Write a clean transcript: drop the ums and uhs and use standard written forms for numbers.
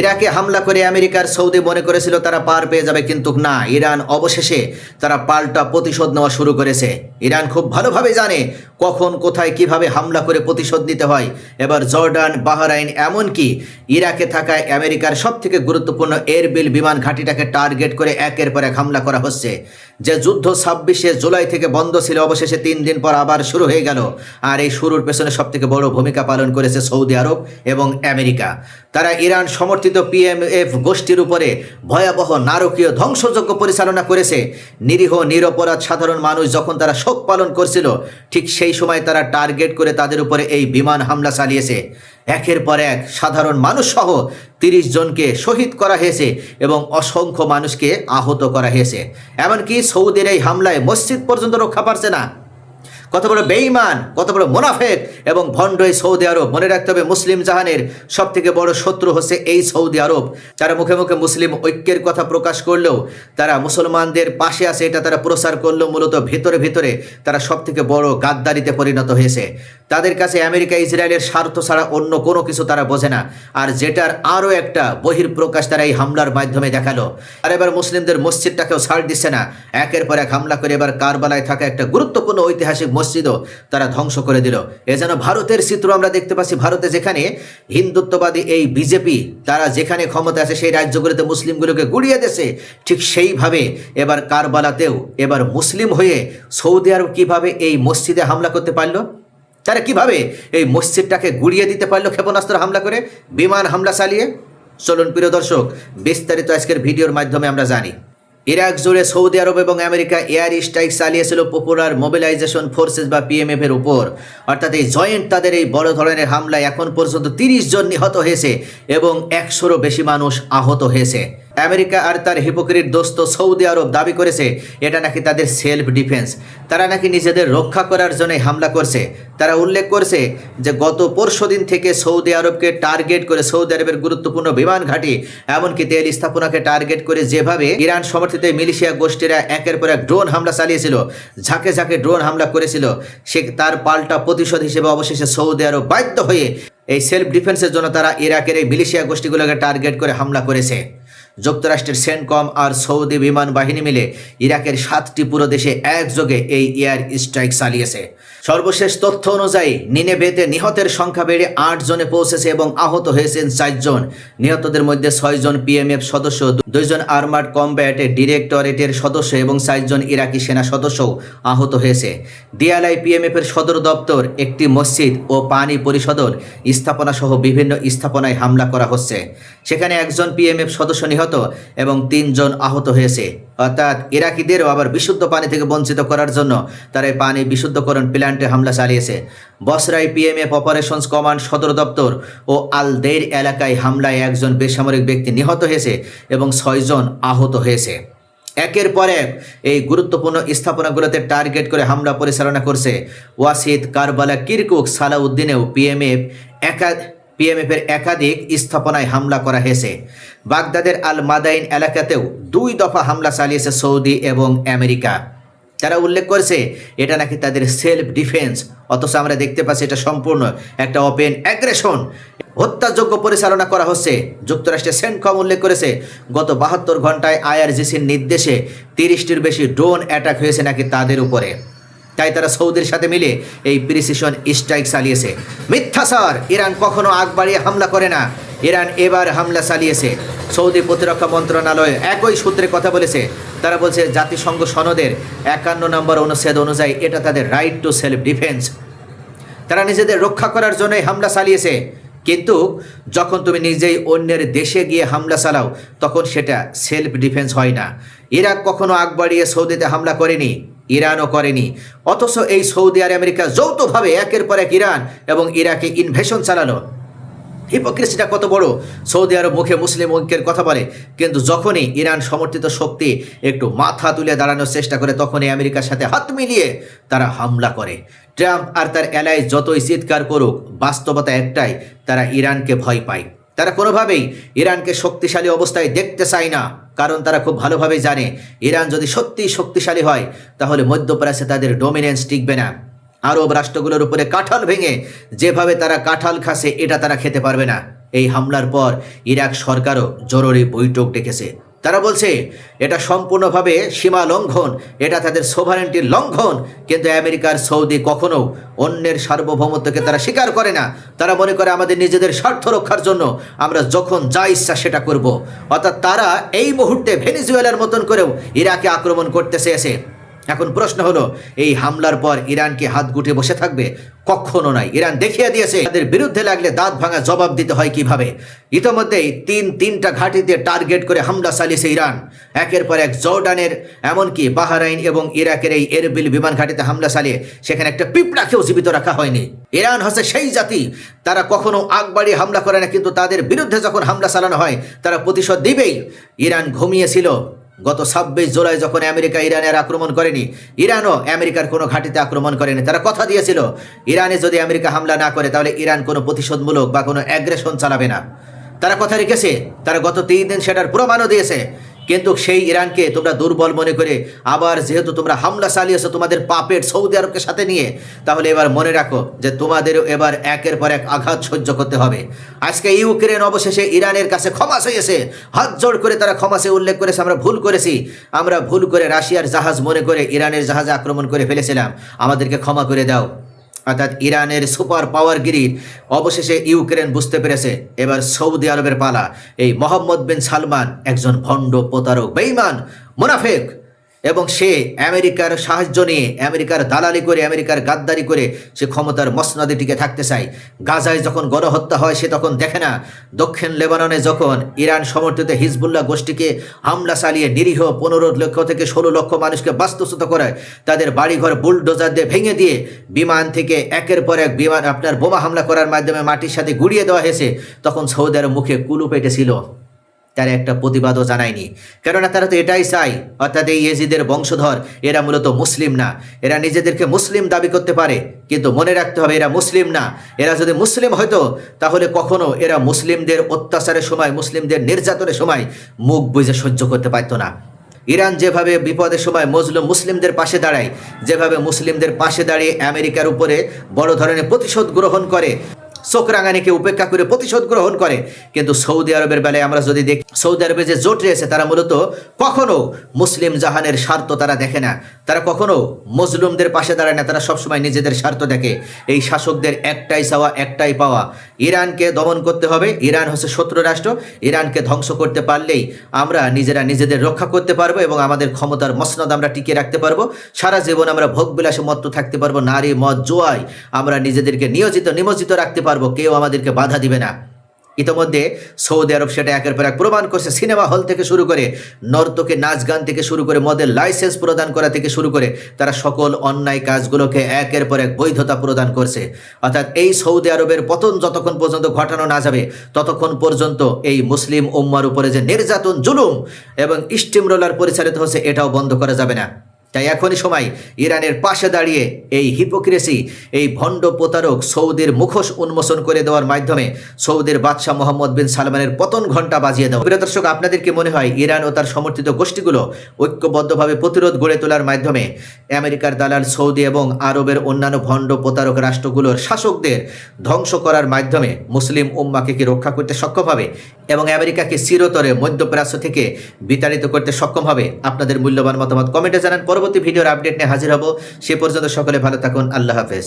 ইরাকে হামলা করে আমেরিকার সৌদি মনে করেছিল তারা পার পেয়ে যাবে, কিন্তু না, ইরান অবশেষে তারা পাল্টা প্রতিশোধ নেওয়া শুরু করেছে। ইরান খুব ভালোভাবে জানে কখন কোথায় কিভাবে হামলা করে প্রতিশোধ নিতে হয়। এবার জর্ডান, বাহরাইন, এমনকি ইরাকে থাকা আমেরিকার সবথেকে গুরুত্বপূর্ণ এয়ারবেল বিমান ঘাঁটিটাকে টার্গেট করে একের পর এক হামলা করা হচ্ছে। যে যুদ্ধ 26শে জুলাই থেকে বন্ধ ছিল, অবশেষে 3 দিন পর আবার শুরু হয়ে গেল। আর এই শুরুর পেছনে সবথেকে বড় ভূমিকা পালন করেছে সৌদি আরব এবং আমেরিকা। তারা ইরান সমর্থিত পিএমএফ গোষ্ঠীর উপরে ভয়াবহ নারকীয় ধ্বংসযজ্ঞ পরিচালনা করেছে। নিরীহ নিরপরাধ সাধারণ মানুষ যখন তারা শোক পালন করছিল, ঠিক সেই সময় তারা টার্গেট করে তাদের উপরে এই বিমান হামলা চালিয়েছে। একের পর এক সাধারণ মানুষ সহ 30 জনকে শহীদ করা হয়েছে এবং অসংখ্য মানুষকে আহত করা হয়েছে। এমনকি সৌদির এই হামলায় মসজিদ পর্যন্ত রক্ষা পাচ্ছে না। কত বড় বেঈমান, কত বড় মুনাফেক এবং ভণ্ড এই সৌদি আরব। মনে রাখতে হবে, মুসলিম জাহানের সব থেকে বড় শত্রু হচ্ছে এই সৌদি আরব। যারা মুখে মুখে মুসলিম ঐক্যের কথা প্রকাশ করলেও, তারা মুসলমানদের পাশে আছে এটা তারা প্রচার করলেও, মূলত ভিতরে ভিতরে তারা সব থেকে বড় গাদ্দারিতে পরিণত হয়েছে। তাদের কাছে আমেরিকা ইসরায়েলের স্বার্থ ছাড়া অন্য কোনো কিছু তারা বোঝে না। আর যেটার আরও একটা বহির্প্রকাশ তারা এই হামলার মাধ্যমে দেখালো। আর এবার মুসলিমদের মসজিদটাকেও ছাড় দিচ্ছে না, একের পর এক হামলা করে এবার কারবালায় থাকা একটা গুরুত্বপূর্ণ ঐতিহাসিক মসজিদও তারা ধ্বংস করে দিল। এ যেন ভারতের চিত্র আমরা দেখতে পাচ্ছি। ভারতে যেখানে হিন্দুত্ববাদী এই বিজেপি তারা যেখানে ক্ষমতা আছে সেই রাজ্যগুলোতে মুসলিমগুলোকে গুড়িয়ে দিয়েছে, ঠিক সেইভাবে এবার কারবালাতেও এবার মুসলিম হয়ে সৌদি আরব কিভাবে এই মসজিদে হামলা করতে পারলো, তারা কিভাবে এই মসজিদটাকে গুড়িয়ে দিতে পারলো ক্ষেপণাস্ত্র হামলা করে, বিমান হামলা চালিয়ে। চলুন প্রিয় দর্শক, বিস্তারিত আজকের ভিডিওর মাধ্যমে আমরা জানি। ইরাক জুড়ে সৌদি আরব এবং আমেরিকা এয়ার স্ট্রাইক চালিয়েছিল পপুলার মোবিলাইজেশন ফোর্সেস বা পিএমএফ এর উপর। অর্থাৎ এই জয়েন্ট তাদের এই বড় ধরনের হামলায় এখন পর্যন্ত 30 জন নিহত হয়েছে এবং 100রও বেশি মানুষ আহত হয়েছে। আমেরিকা আর তার হিপোক্রিট দোস্ত সৌদি আরব দাবি করেছে এটা নাকি তাদের সেলফ ডিফেন্স, তারা নাকি নিজেদের রক্ষা করার জন্য হামলা করছে। তারা উল্লেখ করছে যে গত পরশুদিন থেকে সৌদি আরবকে টার্গেট করে সৌদি আরবের গুরুত্বপূর্ণ বিমান ঘাঁটি, এমনকি তেল স্থাপনাকে টার্গেট করে যেভাবে ইরান সমর্থিত মিলিশিয়া গোষ্ঠীরা একের পর এক ড্রোন হামলা চালিয়েছিল, ঝাঁকে ঝাঁকে ড্রোন হামলা করেছিল, সে তার পাল্টা প্রতিশোধ হিসেবে অবশেষে সৌদি আরব বাধ্য হয়ে এই সেলফ ডিফেন্সের জন্য তারা ইরাকের এই মিলিশিয়া গোষ্ঠীগুলোকে টার্গেট করে হামলা করেছে। যুক্তরাষ্ট্রের সেন্টকম আর সৌদি বিমান বাহিনী মিলে ইরাকের 7টি পুরো দেশে একযোগে এই এয়ার স্ট্রাইক চালিয়েছে। সর্বশেষ তথ্য অনুযায়ী নিনেভেতে নিহতের সংখ্যা বেড়ে 8 জনে পৌঁছেছে এবং আহত হয়েছেন 4 জন। নিহতদের মধ্যে 6 জন পিএমএফ সদস্য, 2 জন আর্মার্ড কমব্যাট ডিরেক্টরেটের সদস্য এবং 4 জন ইরাকি সেনা সদস্যও আহত হয়েছে। ডিএলআই পিএমএফ এর সদর দপ্তর, একটি মসজিদ ও পানি পরিশোধন স্থাপনা সহ বিভিন্ন স্থাপনায় হামলা করা হচ্ছে। সেখানে 1 জন পিএমএফ সদস্য নিহত এবং 3 জন আহত হয়েছে। অর্থাৎ ইরাকিদেরও আবার বিশুদ্ধ পানি থেকে বঞ্চিত করার জন্য তারা পানি বিশুদ্ধকরণ প্ল্যান্টে হামলা চালিয়েছে। বসরাই পিএমএফ অপারেশনস কমান্ড সদর দপ্তর ও আল দেইর এলাকায় হামলায় 1 জন বেসামরিক ব্যক্তি নিহত হয়েছে এবং 6 জন আহত হয়েছে। একের পর এক এই গুরুত্বপূর্ণ স্থাপনাগুলোতে টার্গেট করে হামলা পরিচালনা করছে। ওয়াসিদ, কারবালা, কিরকুক, সালাউদ্দিনেও পিএমএফ এর একাধিক স্থাপনায় হামলা করা হয়েছে। বাগদাদের আল মাদাইন এলাকাতেও 2 দফা হামলা চালিয়েছে সৌদি এবং আমেরিকা। তারা উল্লেখ করেছে এটা নাকি তাদের সেলফ ডিফেন্স, অথচ আমরা দেখতে পাচ্ছি এটা সম্পূর্ণ একটা ওপেন অ্যাগ্রেশন, হত্যাযজ্ঞ পরিচালনা করা হচ্ছে। যুক্তরাষ্ট্রের সেন্টকম উল্লেখ করেছে গত 72 ঘন্টায় আইআরজিসির নির্দেশে 30টির বেশি ড্রোন অ্যাটাক হয়েছে নাকি তাদের উপরে। তাই তারা সৌদির সাথে মিলে এই প্রিসিশন স্ট্রাইক চালিয়েছে। মিথ্যাচার, ইরান কখনো আগ বাড়িয়ে হামলা করে না, ইরান এবার হামলা চালিয়েছে। সৌদি প্রতিরক্ষা মন্ত্রণালয় একই সূত্রে কথা বলেছে। তারা বলছে জাতিসংঘ সনদের 51 নম্বর অনুচ্ছেদ অনুযায়ী এটা তাদের রাইট টু সেলফ ডিফেন্স, তারা নিজেদের রক্ষা করার জন্যই হামলা চালিয়েছে। কিন্তু যখন তুমি নিজেই অন্যের দেশে গিয়ে হামলা চালাও তখন সেটা সেলফ ডিফেন্স হয় না। ইরাক কখনো আগ বাড়িয়ে সৌদিতে হামলা করেনি, ইরানও করেনি, অথচ এই সৌদি আর আমেরিকা যৌথভাবে একের পর এক ইরান এবং ইরাকে ইনভেশন চালালো। হিপোক্রেসিটা কত বড়! সৌদি আরব মুখে মুসলিম ঐক্যের কথা বলে, কিন্তু যখনই ইরান সমর্থিত শক্তি একটু মাথা তুলে দাঁড়ানোর চেষ্টা করে তখনই আমেরিকার সাথে হাত মিলিয়ে তারা হামলা করে। ট্রাম্প আর তার অ্যালাইজ যতই চিৎকার করুক, বাস্তবতা একটাই, তারা ইরানকে ভয় পায়। তারা কোনোভাবেই ইরানকে শক্তিশালী অবস্থায় দেখতে চায় না, কারণ তারা খুব ভালোভাবে জানে ইরান যদি সত্যিই শক্তিশালী হয় তাহলে মধ্যপ্রাচ্যে তাদের ডমিনেন্স টিকবে না। আরব রাষ্ট্রগুলোর উপরে কাঁঠাল ভেঙে যেভাবে তারা কাঁঠাল খাসে এটা তারা খেতে পারবে না। এই হামলার পর ইরাক সরকারও জরুরি বৈঠক ডেকেছে। তারা বলছে এটা সম্পূর্ণভাবে সীমা লঙ্ঘন, এটা তাদের সোভারেন্টির লঙ্ঘন। কিন্তু আমেরিকার সৌদি কখনো অন্যের সার্বভৌমত্বকে তারা স্বীকার করে না। তারা মনে করে আমাদের নিজেদের স্বার্থ রক্ষার জন্য আমরা যখন যা ইচ্ছা সেটা করব। অর্থাৎ তারা এই মুহূর্তে ভেনেজুয়েলার মতন করেও ইরাকে আক্রমণ করতে চেয়েছে। এখন প্রশ্ন হলো, এই হামলার পর ইরান কি হাত গুটে বসে থাকবে? কখনো নয়। ইরান দেখিয়ে দিয়েছে তাদের বিরুদ্ধে লাগলে দাঁত ভাঙা জবাব দিতে হয় কিভাবে। ইতোমধ্যেই তিনটা ঘাঁটিতে টার্গেট করে হামলা চালিয়েছে ইরান। একের পর এক জর্ডানের, এমনকি বাহরাইন এবং ইরাকের এই এরবিল বিমান ঘাঁটিতে হামলা চালিয়ে সেখানে একটা পিঁপড়াকেও জীবিত রাখা হয়নি। ইরান হচ্ছে সেই জাতি, তারা কখনো আগ বাড়িয়ে হামলা করে না, কিন্তু তাদের বিরুদ্ধে যখন হামলা চালানো হয় তারা প্রতিশোধ দিবেই। ইরান ঘুমিয়েছিল গত 26 জুলাই যখন আমেরিকা ইরানের আক্রমণ করেনি, ইরানও আমেরিকার কোনো ঘাঁটিতে আক্রমণ করেনি। তারা কথা দিয়েছিল ইরানে যদি আমেরিকা হামলা না করে তাহলে ইরান কোনো প্রতিশোধমূলক বা কোনো অ্যাগ্রেশন চালাবে না। তারা কথা রেখেছে, তারা গত 3 দিন সেটার প্রমাণও দিয়েছে। কিন্তু সেই ইরানকে তোমরা দুর্বল মনে করে আবার যেহেতু তোমরা হামলা চালিয়েছো তোমাদের পাপেট সৌদি আরবকে সাথে নিয়ে, তাহলে এবার মনে রাখো যে তোমাদেরও এবার একের পর এক আঘাত সহ্য করতে হবে। আজকে ইউক্রেন অবশেষে ইরানের কাছে ক্ষমা চেয়েছে, হাত জোড় করে তারা ক্ষমা চেয়ে উল্লেখ করেছে আমরা ভুল করেছি, আমরা ভুল করে রাশিয়ার জাহাজ মনে করে ইরানের জাহাজে আক্রমণ করে ফেলেছিলাম, আমাদেরকে ক্ষমা করে দাও। অর্থাৎ ইরানের সুপার পাওয়ারগিরির অবশেষে ইউক্রেন বুঝতে পেরেছে এবার সৌদি আরবের পালা। এই মোহাম্মদ বিন সালমান একজন ভণ্ড, প্রতারক, বেঈমান, মুনাফিক, এবং সে আমেরিকার সাহায্য নিয়ে, আমেরিকার দালালি করে, আমেরিকার গাদ্দারি করে সে ক্ষমতার মসনদে টিকে থাকতে চায়। গাজায় যখন গণহত্যা হয় সে তখন দেখে না, দক্ষিণ লেবাননে যখন ইরান সমর্থিত হিজবুল্লাহ গোষ্ঠীকে হামলা চালিয়ে নিরীহ 15 লক্ষ থেকে 16 লক্ষ মানুষকে বাস্তুচ্যুত করে, তাদের বাড়িঘর বুলডোজার দিয়ে ভেঙে দিয়ে বিমান থেকে একের পর এক বিমান আপনার বোমা হামলা করার মাধ্যমে মাটির সাথে গুড়িয়ে দেওয়া হয়েছে, তখন সৌদি আরব মুখে কুলু পেটেছিল, তারা একটা প্রতিবাদও জানায়নি। কেননা তারা তো এটাই চায়, অর্থাৎ এই ইয়েজিদের বংশধর এরা মূলত মুসলিম না। এরা নিজেদেরকে মুসলিম দাবি করতে পারে, কিন্তু মনে রাখতে হবে এরা মুসলিম না। এরা যদি মুসলিম হতো তাহলে কখনো এরা মুসলিমদের অত্যাচারের সময়, মুসলিমদের নির্যাতনের সময় মুখ বুজে সহ্য করতে পারতো না। ইরান যেভাবে বিপদের সময় মজলুম মুসলিমদের পাশে দাঁড়ায়, যেভাবে মুসলিমদের পাশে দাঁড়িয়ে আমেরিকার উপরে বড় ধরনের প্রতিশোধ গ্রহণ করে, চোখ রাঙানিকে উপেক্ষা করে প্রতিশোধ গ্রহণ করে, কিন্তু সৌদি আরবের বেলায় আমরা যদি দেখি, সৌদি আরবে যে জোট রয়েছে তারা মূলত কখনো মুসলিম জাহানের স্বার্থ তারা দেখে না, তারা কখনো মজলুমদের পাশে দাঁড়ায় না, তারা সবসময় নিজেদের স্বার্থ দেখে। এই শাসকদের একটাই চাওয়া, একটাই পাওয়া, ইরানকে দমন করতে হবে। ইরান হচ্ছে শত্রু রাষ্ট্র, ইরানকে ধ্বংস করতে পারলেই আমরা নিজেরা নিজেদের রক্ষা করতে পারবো এবং আমাদের ক্ষমতার মসনদ আমরা টিকিয়ে রাখতে পারবো। সারা জীবন আমরা ভোগবিলাসে মত্ত থাকতে পারবো, নারী মদ জুয়ায় আমরা নিজেদেরকে নিমজ্জিত রাখতে পারবো, কেউ আমাদেরকে বাধা দিবে না। ইতোমধ্যে সৌদি আরব সেটা একের পর এক প্রমাণ করছে। সিনেমা হল থেকে শুরু করে, নর্তকে নাচ গান থেকে শুরু করে, মদের লাইসেন্স প্রদান করা থেকে শুরু করে, তারা সকল অন্যায় কাজগুলোকে একের পর এক বৈধতা প্রদান করছে। অর্থাৎ এই সৌদি আরবের পতন যতক্ষণ পর্যন্ত ঘটানো না যাবে ততক্ষণ পর্যন্ত এই মুসলিম উম্মার উপরে যে নির্যাতন, জুলুম এবং স্টিম রোলার পরিচালিত হচ্ছে এটাও বন্ধ করা যাবে না। তাই এখনই সময় ইরানের পাশে দাঁড়িয়ে এই হিপোক্রেসি, এই ভণ্ড প্রতারক সৌদির মুখোশ উন্মোচন করে দেওয়ার মাধ্যমে সৌদির বাদশাহ মোহাম্মদ বিন সালমানের পতন ঘণ্টা বাজিয়ে দেওয়া। প্রিয় দর্শক, আপনাদের কি মনে হয় ইরান ও তার সমর্থিত গোষ্ঠীগুলো ঐক্যবদ্ধভাবে প্রতিরোধ গড়ে তোলার মাধ্যমে আমেরিকার দালাল সৌদি এবং আরবের অন্যান্য ভণ্ড প্রতারক রাষ্ট্রগুলোর শাসকদের ধ্বংস করার মাধ্যমে মুসলিম উম্মাকে কি রক্ষা করতে সক্ষম হবে এবং আমেরিকাকে চিরতরে মধ্যপ্রাচ্য থেকে বিতাড়িত করতে সক্ষম হবে? আপনাদের মূল্যবান মতামত কমেন্টে জানান। পরবর্তী ভিডিওর আপডেট নিয়ে হাজির হব। সে পর্যন্ত সকলে ভালো থাকুন। আল্লাহ হাফেজ।